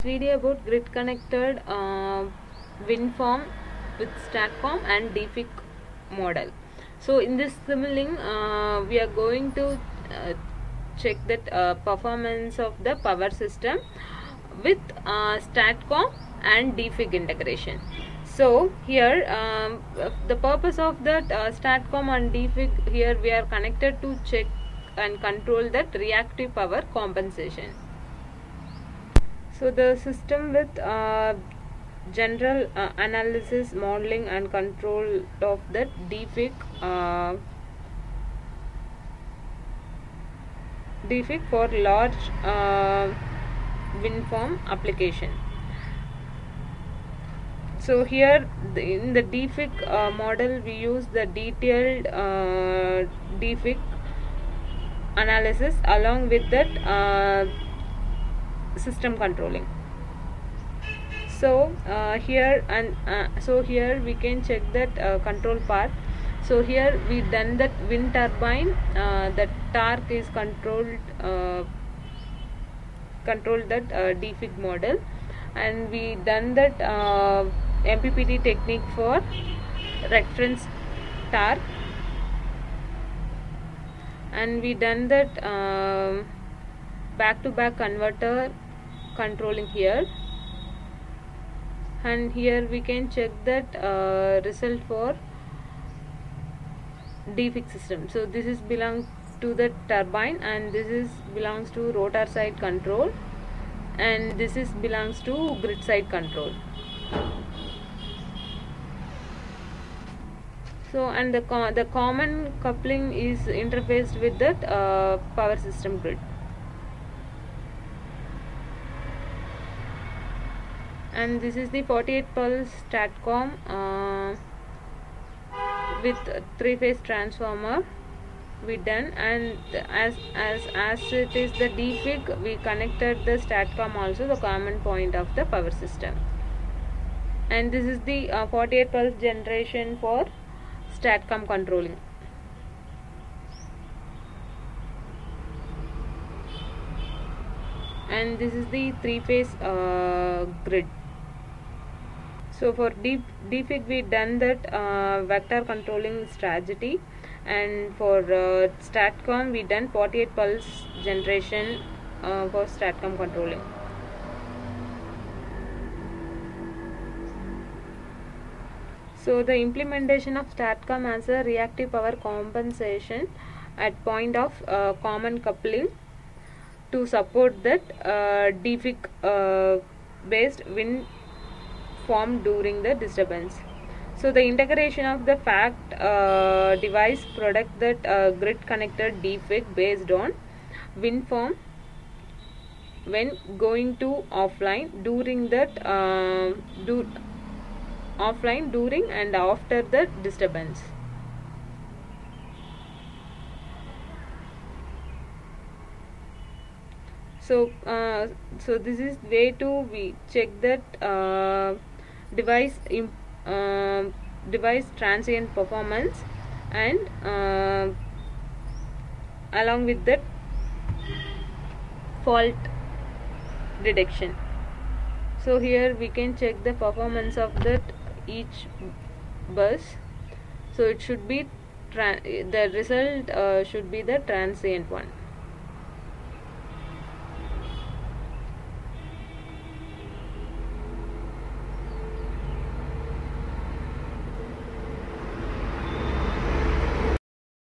video about grid connected wind farm with STATCOM and DFIG model. So in this Simulink we are going to check that performance of the power system with STATCOM and DFIG integration. So here the purpose of that STATCOM and DFIG, here we are connected to check and control that reactive power compensation. So the system with general analysis, modeling and control of that DFIG for large wind farm application. So here in the DFIG model we use the detailed DFIG analysis along with that system controlling. So here we can check that control part. So here we done that wind turbine, the torque is controlled that DFIG model, and we done that MPPT technique for reference torque, and we done that back-to-back converter controlling here, and here we can check that result for DFIG system. So this is belongs to the turbine, and this is belongs to rotor side control, and this is belongs to grid side control. So and the common coupling is interfaced with that power system grid. And this is the 48 pulse STATCOM with 3-phase transformer we done, and as it is the DFIG, we connected the STATCOM also the common point of the power system. And this is the 48 pulse generation for STATCOM controlling. And this is the 3-phase grid. So for DFIG we done that vector controlling strategy, and for STATCOM we done 48 pulse generation for STATCOM controlling. So the implementation of STATCOM as a reactive power compensation at point of common coupling to support that DFIG based wind form during the disturbance. So the integration of the fact device product that grid connected DFIG based on wind farm when going to offline during that offline during and after the disturbance. So so this is way to we check that device transient performance, and along with that fault detection. So here we can check the performance of that each bus. So it should be the result should be the transient one.